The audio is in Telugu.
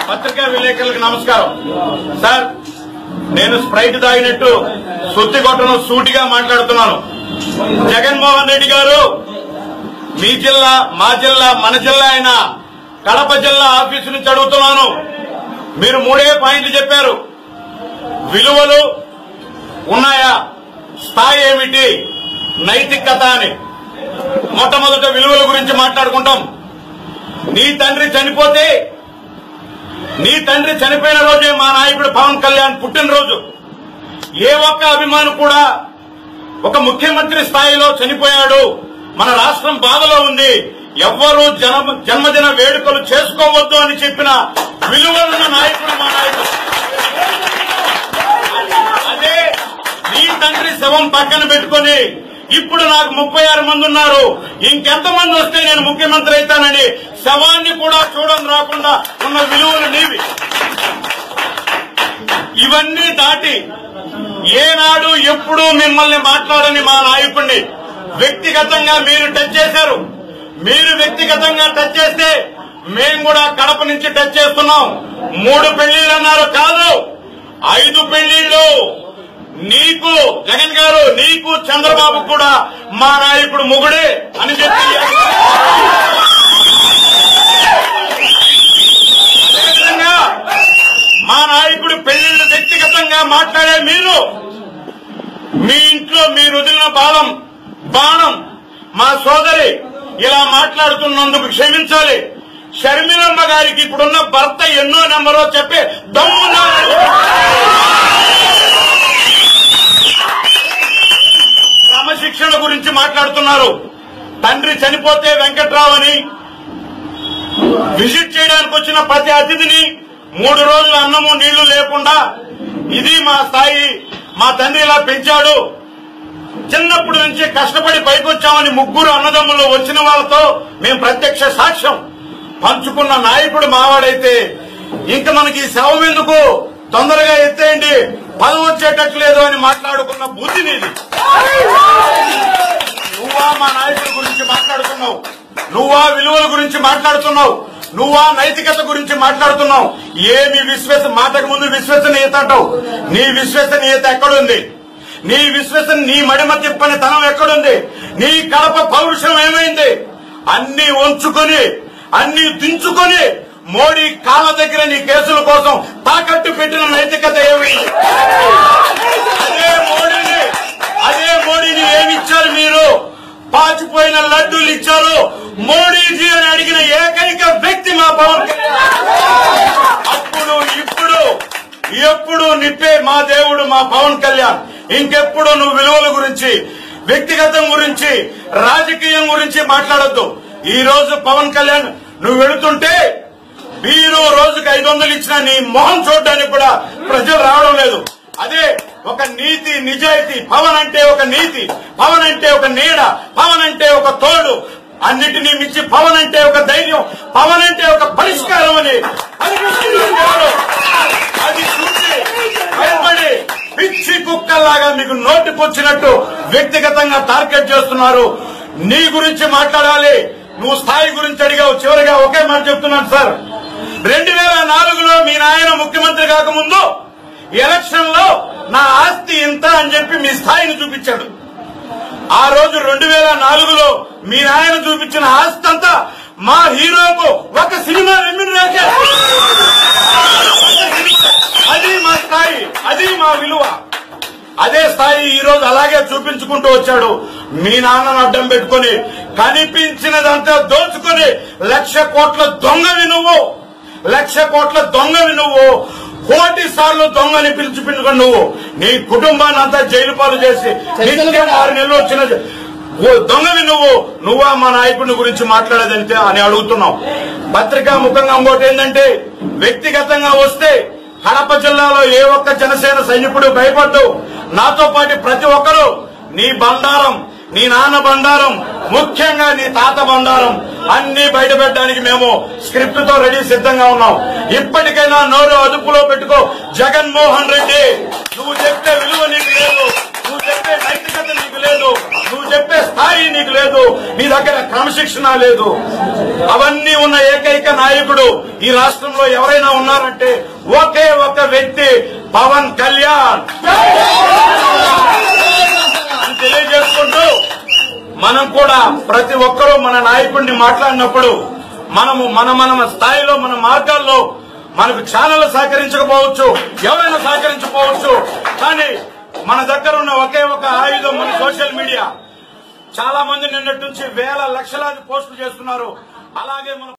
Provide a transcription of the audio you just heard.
పత్రికా విలేకరులకు నమస్కారం. సార్, నేను స్ప్రైట్ తాగినట్టు సుత్తి కొట్టను సూటిగా మాట్లాడుతున్నాను. జగన్మోహన్ రెడ్డి గారు మీ జిల్లా, మా జిల్లా, మన జిల్లా అయిన కడప జిల్లా ఆఫీసు నుంచి అడుగుతున్నాను. మీరు 3 పాయింట్లు చెప్పారు. విలువలు ఉన్నాయా, స్థాయి ఏమిటి, నైతికత అని. మొట్టమొదట విలువల గురించి మాట్లాడుకుంటాం. నీ తండ్రి చనిపోయిన రోజే మా నాయకుడు పవన్ కళ్యాణ్ పుట్టినరోజు. ఏ ఒక్క అభిమాని కూడా ఒక ముఖ్యమంత్రి స్థాయిలో చనిపోయాడు, మన రాష్ట్రం బాధలో ఉంది, ఎవ్వరూ జన్మదిన వేడుకలు చేసుకోవద్దు అని చెప్పిన విలువలున్న నాయకుడు మా నాయకుడు. అదే నీ తండ్రి శవం పక్కన పెట్టుకుని ఇప్పుడు నాకు 36 మంది ఉన్నారు, ఇంకెంతమంది వస్తే నేను ముఖ్యమంత్రి అవుతానని శవాన్ని కూడా చూడని రాకుండా ఉన్న విలువలు నీవి. ఇవన్నీ దాటి ఏనాడు ఎప్పుడూ మిమ్మల్ని మాట్లాడని మా నాయకుడిని వ్యక్తిగతంగా మీరు టచ్ చేశారు. మీరు వ్యక్తిగతంగా టచ్ చేస్తే మేము కూడా కడప నుంచి టచ్ చేస్తున్నాం. 3 పెళ్లిళ్ళు అన్నారు, కాదు 5 పెళ్లిళ్ళు. నీకు జగన్ గారు, నీకు చంద్రబాబు కూడా మా నాయకుడు మొగుడే అని చెప్పి అదేవిధంగా మా నాయకుడు పెళ్లిళ్ళు వ్యక్తిగతంగా మాట్లాడే మీరు మీ ఇంట్లో మీరు వదిలిన బాణం మా సోదరి ఇలా మాట్లాడుతున్నందుకు క్షమించాలి. షర్మిలమ్మ గారికి ఇప్పుడున్న భర్త ఎన్నో నెంబరో చెప్పే దమ్మున్నా క్రమశిక్షణ గురించి మాట్లాడుతున్నారు. తండ్రి చనిపోతే వెంకట్రావు అని విజిట్ చేయడానికి వచ్చిన ప్రతి అతిథిని 3 రోజులు అన్నము నీళ్లు లేకుండా, ఇది మా స్థాయి, మా తండ్రి ఇలా పెంచాడు, చిన్నప్పటి నుంచి కష్టపడి పైకొచ్చామని 3 అన్నదమ్ములు వచ్చిన వాళ్ళతో మేము ప్రత్యక్ష సాక్ష్యం పంచుకున్న నాయకుడు మావాడైతే ఇంకా మనకి ఈ శవం ఎందుకు, తొందరగా ఎత్తేయండి, పదవి వచ్చేటట్లు లేదు అని మాట్లాడుకున్న బుద్ధి నీది. నువ్వా మా నాయకుడి గురించి మాట్లాడుతున్నావు, నువ్వా విలువల గురించి మాట్లాడుతున్నావు, నువ్వా నైతికత గురించి మాట్లాడుతున్నావు. ఏమి మాటకు ముందు విశ్వసనీయత అంటావు. నీ విశ్వసనీయత ఎక్కడుంది? నీ మడిమ తిప్పని తనం ఎక్కడుంది? నీ కడప పౌరుషం ఏమైంది? అన్ని ఉంచుకొని, అన్ని దించుకొని మోడీ కాళ్ళ దగ్గర నీ కేసుల కోసం తాకట్టు పెట్టిన నైతికత ఏమైంది? అదే మోడీని ఏమిచ్చారు మీరు? పాచిపోయిన లడ్డూలు ఇచ్చారు. మోడీజీ అని అడిగిన ఏకైక వ్యక్తి మా పవన్ కళ్యాణ్. అప్పుడు ఇప్పుడు ఎప్పుడు నిప్పే మా దేవుడు మా పవన్ కళ్యాణ్. ఇంకెప్పుడు నువ్వు విలువల గురించి, వ్యక్తిగతం గురించి, రాజకీయం గురించి మాట్లాడొద్దు. ఈ రోజు పవన్ కళ్యాణ్ నువ్వు వెళుతుంటే మీరు రోజుకి 500 ఇచ్చినా నీ మొహం చూడడానికి కూడా ప్రజలు రావడం లేదు. అదే ఒక నీతి, నిజాయితీ. పవన్ అంటే ఒక నీతి, పవన్ అంటే ఒక నీడ, పవన్ అంటే ఒక తోడు, అన్నిటినీ మించి పవన్ అంటే ఒక ధైర్యం, పవన్ అంటే ఒక పరిష్కారం అని అది చూసి భయపడి పిచ్చి కుక్కల్లాగా మీకు నోటికొచ్చినట్టు వ్యక్తిగతంగా టార్గెట్ చేస్తున్నారు. నీ గురించి మాట్లాడాలి, నువ్వు స్థాయి గురించి అడిగావు. చివరిగా ఒకే మాట చెప్తున్నాను సార్, 2004లో మీ నాయన ముఖ్యమంత్రి కాకముందు ఎలక్షన్ లో నా ఆస్తి ఇంత అని చెప్పి మీ స్థాయిని చూపించాడు. ఆ రోజు 2004లో మీ నాయన చూపించిన ఆస్తి అంతా మా హీరోకు ఒక సినిమా రెమ్యూనరేషన్. అది మా స్థాయి, అది మా విలువ. అదే స్థాయి ఈ రోజు అలాగే చూపించుకుంటూ వచ్చాడు. మీ నాన్నను అడ్డం పెట్టుకుని కనిపించినదంతా దోచుకుని 1,00,000 కోట్ల దొంగవి నువ్వు, 1,00,000 కోట్ల దొంగవి నువ్వు, 1 కోటి సార్లు దొంగని పిలుచుకుని నువ్వు నీ కుటుంబాన్ని అంతా జైలు పాలు చేసి 6 నెలలు వచ్చిన దొంగవి నువ్వా మా నాయకుడి గురించి మాట్లాడేదంటే అని అడుగుతున్నావు. పత్రికా ముఖంగా ఇంకోటి ఏంటంటే, వ్యక్తిగతంగా వస్తే కడప జిల్లాలో ఏ ఒక్క జనసేన సైనికుడు భయపడ్డు. నాతో పాటు ప్రతి ఒక్కరూ నీ బండారం, నీ నాన్న బండారం, ముఖ్యంగా నీ తాత బండారం అన్ని బయటపెట్టడానికి మేము స్క్రిప్ట్ తో రెడీ సిద్ధంగా ఉన్నాం. ఇప్పటికైనా నోరు అదుపులో పెట్టుకో జగన్మోహన్ రెడ్డి. నువ్వు చెప్పే విలువ నీకు లేదు, నువ్వు చెప్పే నైతికత నీకు లేదు, నువ్వు చెప్పే స్థాయి నీకు లేదు, నీ దగ్గర క్రమశిక్షణ లేదు. అవన్నీ ఉన్న ఏకైక నాయకుడు ఈ రాష్ట్రంలో ఎవరైనా ఉన్నారంటే ఒకే ఒక వ్యక్తి, పవన్ కళ్యాణ్. తెలియజేసుకుంటూ మనం కూడా ప్రతి ఒక్కరూ మన నాయకుడిని మాట్లాడినప్పుడు మనము మన స్థాయిలో మన మార్గాల్లో మనకు ఛానల్ సహకరించకపోవచ్చు, ఎవరైనా సహకరించకపోవచ్చు, కానీ మన దగ్గర ఉన్న ఒకే ఒక ఆయుధం మన సోషల్ మీడియా. చాలా మంది నిన్నటి నుంచి వేల లక్షలాది పోస్టులు చేస్తున్నారు. అలాగే మన